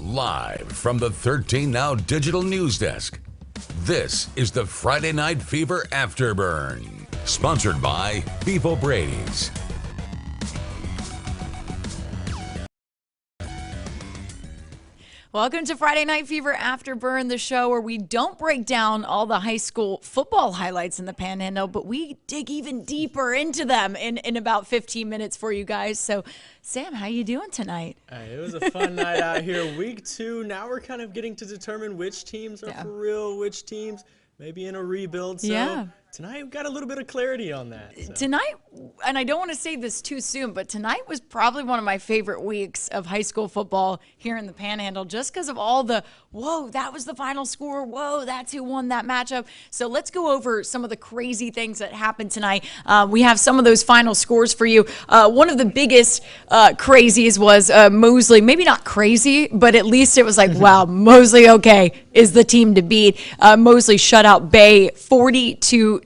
Live from the 13 Now Digital News Desk, this is the Friday Night Fever Afterburn, sponsored by Beef O'Brady's. Welcome to Friday Night Fever Afterburn, the show where we don't break down all the high school football highlights in the Panhandle, but we dig even deeper into them in about 15 minutes for you guys. So, Sam, how you doing tonight? It was a fun night out here. Week 2, now we're kind of getting to determine which teams are for real, which teams maybe in a rebuild. So tonight we got a little bit of clarity on that. So. Tonight, and I don't want to say this too soon, but tonight was probably one of my favorite weeks of high school football here in the Panhandle, just because of all the, whoa, that was the final score, whoa, that's who won that matchup. So let's go over some of the crazy things that happened tonight. We have some of those final scores for you. One of the biggest crazies was Mosley. Maybe not crazy, but at least it was like, wow, Mosley, okay, is the team to beat. Mosley shut out Bay 42-0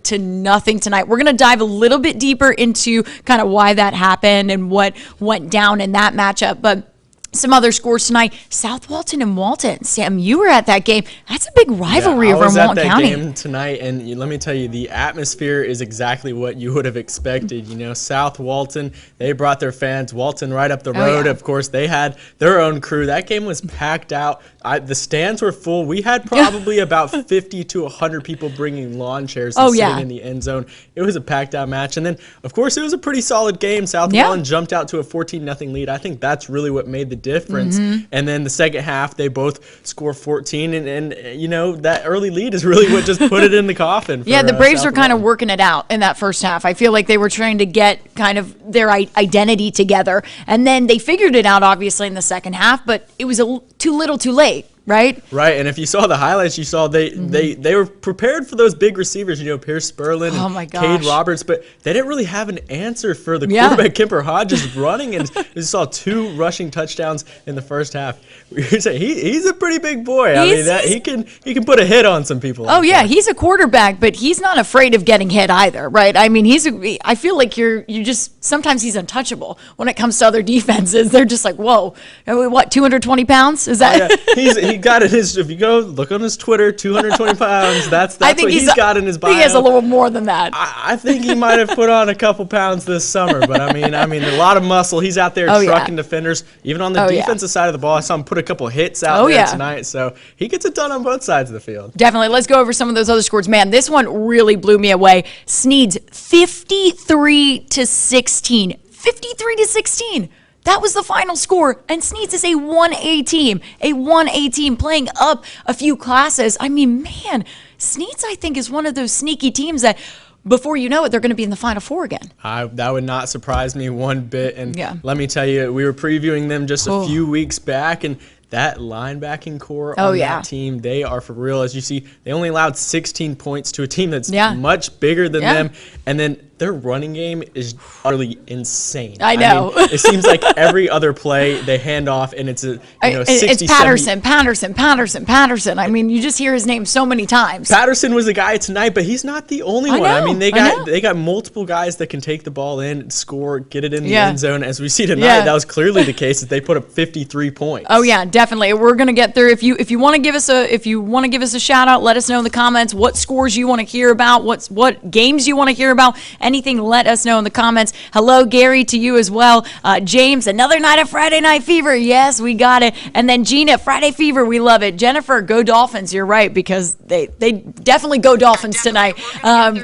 tonight. We're going to dive a little bit deeper into kind of why that happened and what went down in that matchup. But some other scores tonight: South Walton and Walton. Sam, you were at that game. That's a big rivalry over in Walton County. I was at that game tonight, and let me tell you, the atmosphere is exactly what you would have expected. You know, South Walton, they brought their fans. Walton right up the road. Of course, they had their own crew. That game was packed out. The stands were full. We had probably about 50 to 100 people bringing lawn chairs and sitting in the end zone. It was a packed out match. And then, of course, it was a pretty solid game. South Walton jumped out to a 14-0 lead. I think that's really what made the difference. And then the second half, they both score 14. And you know, that early lead is really what just put it in the coffin. For, the Braves South were kind Walton. of working it out in that first half. I feel like they were trying to get kind of their identity together. And then they figured it out, obviously, in the second half. But it was too little too late. Right, and if you saw the highlights, you saw they were prepared for those big receivers, you know, Pierce Sperlin and Cade Roberts, but they didn't really have an answer for the quarterback, Kemper Hodges, running, and you saw 2 rushing touchdowns in the first half. He's a pretty big boy. I mean, he can put a hit on some people. He's a quarterback, but he's not afraid of getting hit either, right? I mean, I feel like you just sometimes he's untouchable when it comes to other defenses. They're just like, whoa, what, 220 pounds? Is that? He got in his, if you go look on his Twitter, 220 pounds. That's what he's got in his bio. He has a little more than that. I think he might have put on a couple pounds this summer, but I mean, a lot of muscle. He's out there trucking defenders. Even on the defensive side of the ball, I saw him put a couple hits out there tonight. So he gets it done on both sides of the field. Definitely. Let's go over some of those other scores. Man, this one really blew me away. Sneed's 53-16. 53-16. That was the final score, and Sneed's is a 1A team playing up a few classes. I mean, man, Sneed's, I think, is one of those sneaky teams that before you know it, they're going to be in the Final Four again. That would not surprise me one bit, and let me tell you, we were previewing them just a few weeks back, and that linebacking core on that team, they are for real. As you see, they only allowed 16 points to a team that's much bigger than them, and then their running game is utterly insane. I know. It seems like every other play they hand off, and it's 60, it's Patterson. I mean, you just hear his name so many times. Patterson was the guy tonight, but he's not the only one. I mean, they got multiple guys that can take the ball in, score, get it in the end zone. As we see tonight, that was clearly the case that they put up 53 points. Oh yeah, definitely. We're gonna get there. If you want to give us a shout out, let us know in the comments what scores you want to hear about, what games you want to hear about. Anything, let us know in the comments. Hello, Gary, to you as well. James, another night of Friday Night Fever. Yes, we got it. And then Gina, Friday Fever, we love it. Jennifer, go Dolphins. You're right, because they definitely go Dolphins tonight.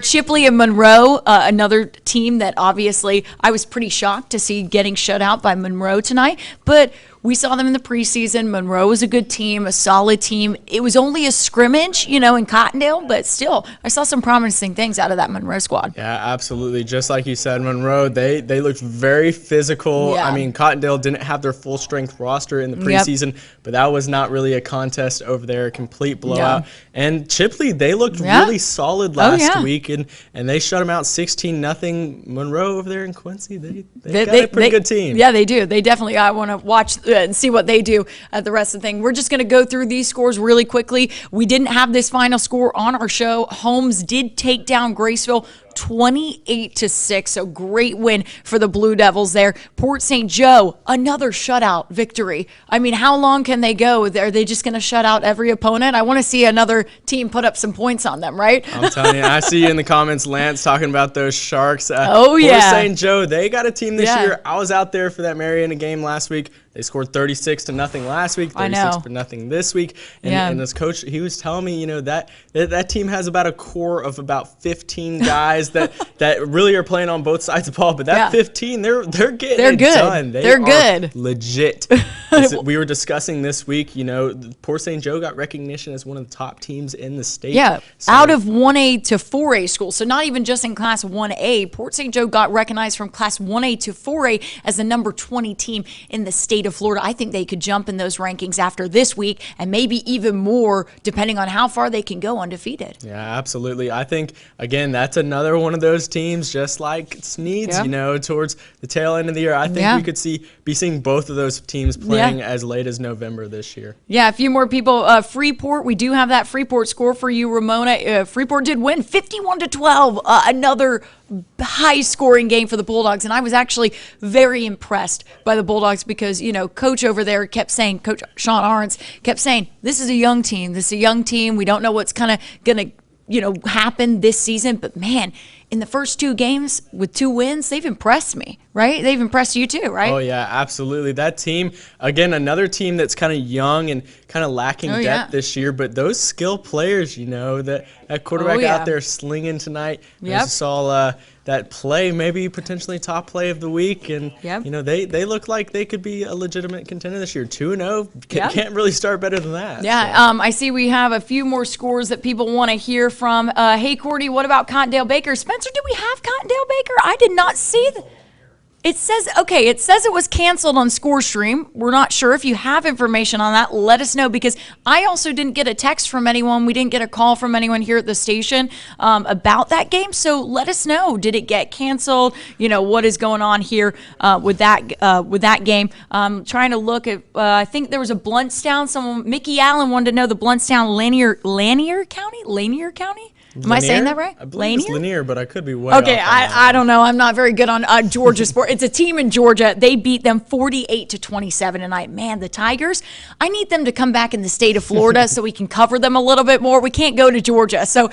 Shipley and Monroe, another team that obviously I was pretty shocked to see getting shut out by Monroe tonight, but we saw them in the preseason. Monroe was a good team, a solid team. It was only a scrimmage, in Cottondale, but still, I saw some promising things out of that Monroe squad. Yeah, absolutely. Just like you said, Monroe, they looked very physical. Yeah. I mean, Cottondale didn't have their full-strength roster in the preseason, but that was not really a contest over there, a complete blowout. Yeah. And Chipley, they looked really solid last week, and they shut them out 16-0. Monroe over there in Quincy, they got a pretty good team. Yeah, they do. They definitely, I want to watch and see what they do at the rest of the thing. We're just going to go through these scores really quickly. We didn't have this final score on our show. Holmes did take down Graceville 28-6. So great win for the Blue Devils there. Port St. Joe, another shutout victory. I mean, how long can they go? Are they just going to shut out every opponent? I want to see another team put up some points on them, right? I'm telling you, I see you in the comments, Lance, talking about those Sharks. Port St. Joe, they got a team this year. I was out there for that Mariana game last week. They scored 36-0 last week, 36-0 this week. And this coach, he was telling me, that team has about a core of about 15 guys that really are playing on both sides of the ball. But that 15, they're getting it done. They're good. Legit. We were discussing this week, Port St. Joe got recognition as one of the top teams in the state. Yeah, out of 1A to 4A schools. So not even just in Class 1A. Port St. Joe got recognized from Class 1A to 4A as the number 20 team in the state of Florida. I think they could jump in those rankings after this week and maybe even more depending on how far they can go undefeated. Yeah, absolutely. I think, again, that's another one of those teams just like Sneeds, towards the tail end of the year. I think we could be seeing both of those teams playing as late as November this year. Yeah, a few more people. Freeport, we do have that Freeport score for you, Ramona. Freeport did win 51-12, another high-scoring game for the Bulldogs, and I was actually very impressed by the Bulldogs because, Coach over there kept saying, Coach Sean Arns kept saying, this is a young team. This is a young team. We don't know what's kind of going to, happen this season, but man, in the first 2 games with 2 wins, they've impressed me, right? They've impressed you too, right? Oh, yeah, absolutely. That team, again, another team that's kind of young and kind of lacking depth this year, but those skill players, that quarterback out there slinging tonight, I saw that play, maybe potentially top play of the week, and they look like they could be a legitimate contender this year. 2-0, can't really start better than that. Yeah, so. I see we have a few more scores that people want to hear from. Hey, Cordy, what about Cottondale Baker? Spencer, did we have Cottondale Baker? I did not see that. It says it was canceled on ScoreStream. We're not sure. If you have information on that, let us know, because I also didn't get a text from anyone. We didn't get a call from anyone here at the station about that game. So let us know. Did it get canceled? What is going on here with that game? Trying to look at, I think there was a Bluntstown. Mickey Allen wanted to know the Bluntstown Lanier County? Am I saying that right? I believe it's Lanier, but I could be way off. I don't know. I'm not very good on Georgia sport. It's a team in Georgia. They beat them 48-27 tonight. Man, the Tigers, I need them to come back in the state of Florida so we can cover them a little bit more. We can't go to Georgia. So,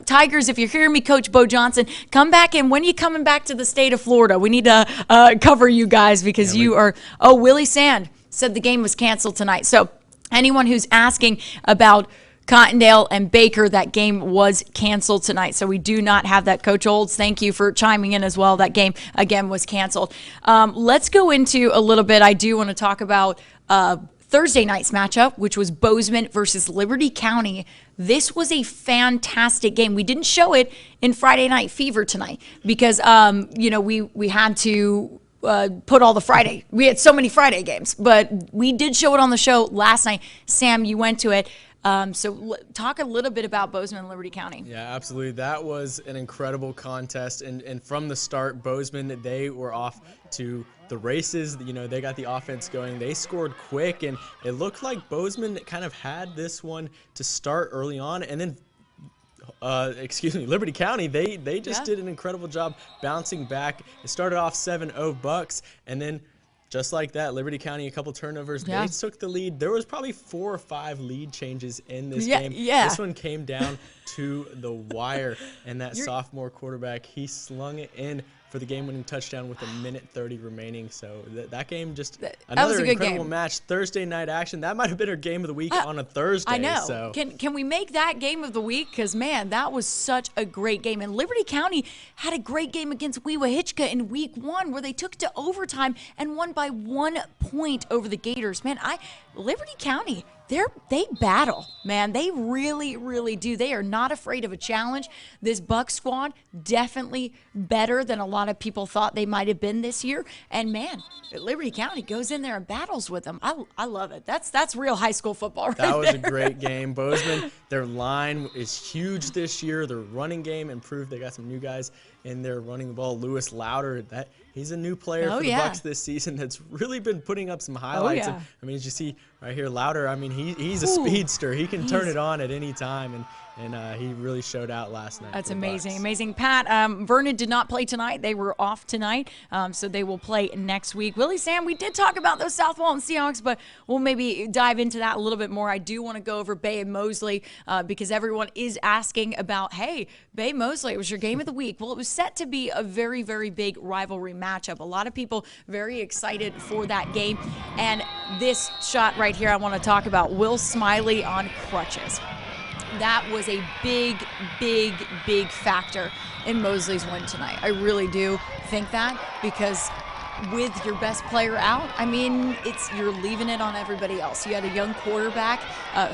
Tigers, if you're hearing me, Coach Bo Johnson, come back in. When are you coming back to the state of Florida? We need to cover you guys because you are – Willie Sand said the game was canceled tonight. So, anyone who's asking about – Cottondale and Baker, that game was canceled tonight. So we do not have that. Coach Olds, thank you for chiming in as well. That game, again, was canceled. Let's go into a little bit. I do want to talk about Thursday night's matchup, which was Bozeman versus Liberty County. This was a fantastic game. We didn't show it in Friday Night Fever tonight because, we had to put all the Friday. We had so many Friday games, but we did show it on the show last night. Sam, you went to it. So talk a little bit about Bozeman and Liberty County. Yeah, absolutely. That was an incredible contest. And from the start, Bozeman, they were off to the races. They got the offense going. They scored quick, and it looked like Bozeman kind of had this one to start early on. And then, Liberty County, they just did an incredible job bouncing back. It started off 7-0 Bucks, and then just like that, Liberty County, a couple turnovers. They took the lead. There was probably 4 or 5 lead changes in this game. Yeah. This one came down to the wire, and that sophomore quarterback, he slung it in for the game-winning touchdown with 1:30 remaining. So that game another incredible match. Thursday night action. That might have been our game of the week on a Thursday. I know. So. Can we make that game of the week? Because, man, that was such a great game. And Liberty County had a great game against Weewahitchka in week 1 where they took to overtime and won by 1 point over the Gators. Man, Liberty County, they battle, man. They really, really do. They are not afraid of a challenge. This Buck squad, definitely better than a lot of people thought they might have been this year. And, man, Liberty County goes in there and battles with them. I love it. That's real high school football right there. That was a great game. Bozeman, their line is huge this year. Their running game improved. They got some new guys in there running the ball. Lewis Louder, he's a new player for the Bucks this season that's really been putting up some highlights. And, I mean, as you see right here, Louder, I mean, he's a speedster. He can turn it on at any time, and he really showed out last night. That's amazing. Amazing. Pat, Vernon did not play tonight. They were off tonight, so they will play next week. Willie, Sam, we did talk about those South Walton Seahawks, but we'll maybe dive into that a little bit more. I do want to go over Bay and Mosley because everyone is asking about, hey, Bay Mosley, it was your game of the week. Well, it was set to be a very, very big rivalry matchup. A lot of people very excited for that game. And this shot right here I want to talk about, Will Smiley on crutches. That was a big, big, big factor in Mosley's win tonight. I really do think that, because with your best player out, I mean, you're leaving it on everybody else. You had a young quarterback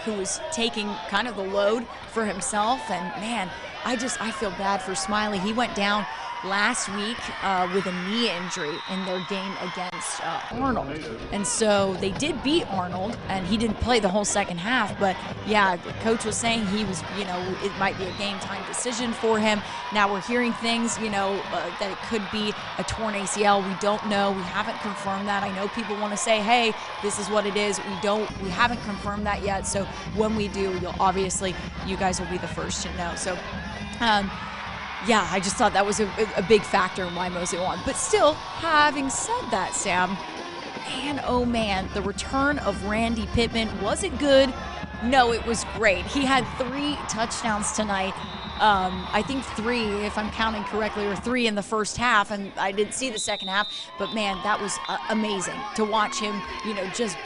who was taking kind of the load for himself, and man, I feel bad for Smiley. He went down last week with a knee injury in their game against Arnold. And so they did beat Arnold, and he didn't play the whole second half. But, yeah, the coach was saying he was, it might be a game-time decision for him. Now we're hearing things, that it could be a torn ACL. We don't know. We haven't confirmed that. I know people want to say, hey, this is what it is. We haven't confirmed that yet. So when we do, you guys will be the first to know. So, yeah, I just thought that was a big factor in why Mosley won. But still, having said that, Sam, man, oh man, the return of Randy Pittman, was it good? No, it was great. He had 3 touchdowns tonight. I think 3, if I'm counting correctly, or 3 in the first half, and I didn't see the second half. But man, that was amazing to watch him, just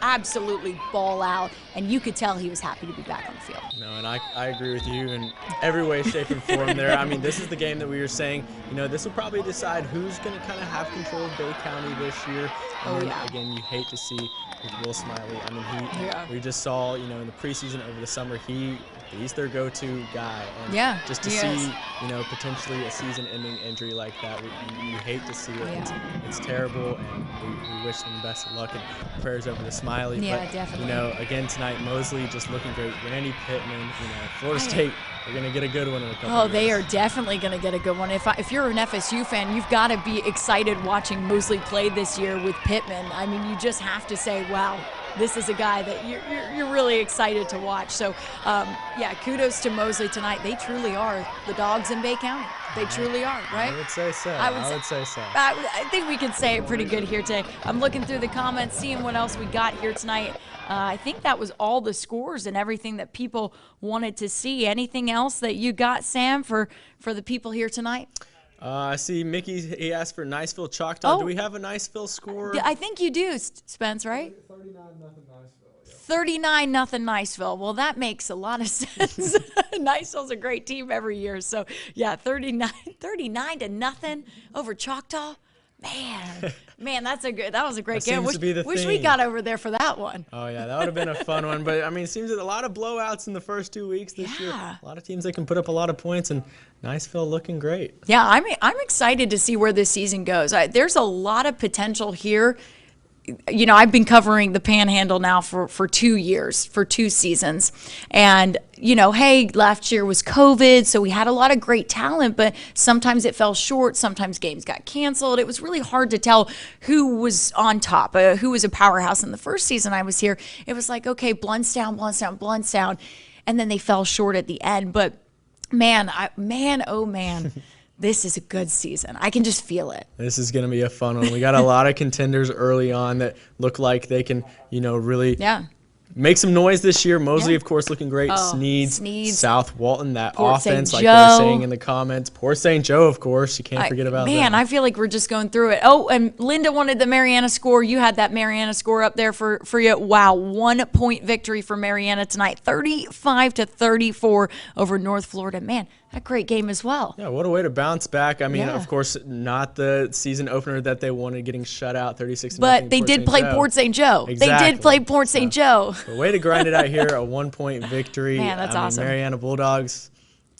absolutely ball out, and you could tell he was happy to be back on the field. No, and I agree with you in every way, shape, and form there. I mean, this is the game that we were saying, this will probably decide who's going to kind of have control of Bay County this year. And again, you hate to see with Will Smiley. I mean, we just saw, in the preseason over the summer, he's their go-to guy. And just to see, potentially a season-ending injury like that, you hate to see it. It's terrible, and we wish them the best of luck and prayers over to Smiley. But, definitely. Again tonight, Mosley just looking great. Randy Pittman, Florida State, they're going to get a good one in a couple of years. They are definitely going to get a good one. If you're an FSU fan, you've got to be excited watching Mosley play this year with Pittman. I mean, you just have to say, wow, this is a guy that you're really excited to watch. So, kudos to Mosley tonight. They truly are the dogs in Bay County. They truly are, right? I would say so. I would say so. I think we can say it pretty good here today. I'm looking through the comments, seeing what else we got here tonight. I think that was all the scores and everything that people wanted to see. Anything else that you got, Sam, for the people here tonight? I see Mickey, he asked for Niceville Choctaw. Do we have a Niceville score? I think you do, Spence, right? 39-0 Niceville. 39-0 Niceville. Well, that makes a lot of sense. Niceville's a great team every year. So, yeah, 39-0 over Choctaw. Man, that was a great game. Wish we got over there for that one. Oh, yeah, that would have been a fun one. But, I mean, it seems that a lot of blowouts in the first 2 weeks this year. A lot of teams that can put up a lot of points, and Niceville looking great. Yeah, I'm excited to see where this season goes. There's a lot of potential here. I've been covering the Panhandle now for 2 years, for 2 seasons. And, hey, last year was COVID, so we had a lot of great talent, but sometimes it fell short. Sometimes games got canceled. It was really hard to tell who was on top, who was a powerhouse. In the first season I was here, it was like, okay, Bluntstown. And then they fell short at the end. But, man, oh, man. This is a good season. I can just feel it. This is going to be a fun one. We got a lot of contenders early on that look like they can, really make some noise this year. Mosley, of course, looking great. Sneeds, South Walton, that Port offense, St. like they're saying in the comments. Port St. Joe, of course. You can't forget about that. Man, I feel like we're just going through it. Oh, and Linda wanted the Mariana score. You had that Mariana score up there for you. Wow, 1-point victory for Mariana tonight. 35-34 over North Florida. Man, a great game as well. Yeah, what a way to bounce back. I mean, of course, not the season opener that they wanted, getting shut out 36-0. But they did play Port St. Joe. Exactly. They did play Port St. Joe. The way to grind it out here, a 1-point victory. Man, that's awesome. Mariana Bulldogs,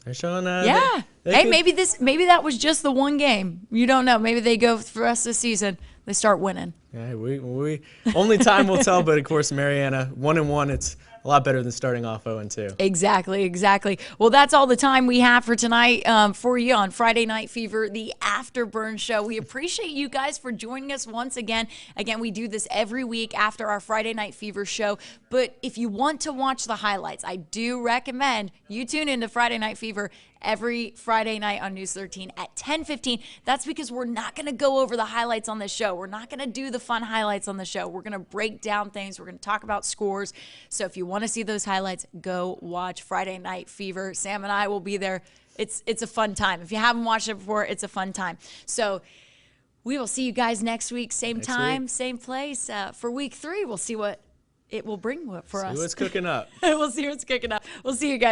they're showing maybe that was just the one game. You don't know. Maybe they go for the rest of the season. They start winning. Yeah, we only time will tell. But of course, Mariana 1-1. It's lot better than starting off 0-2. Exactly. Well, that's all the time we have for tonight for you on Friday Night Fever, the Afterburn show. We appreciate you guys for joining us once again. Again, we do this every week after our Friday Night Fever show. But if you want to watch the highlights, I do recommend you tune into Friday Night Fever every Friday night on News 13 at 10:15. That's because we're not going to go over the highlights on the show. We're not going to do the fun highlights on the show. We're going to break down things. We're going to talk about scores. So if you want to see those highlights, go watch Friday Night Fever. Sam and I will be there. It's a fun time. If you haven't watched it before, it's a fun time. So we will see you guys next week, same time, same place. For week 3, we'll see what it will bring for us. See what's cooking up. We'll see what's cooking up. We'll see you guys.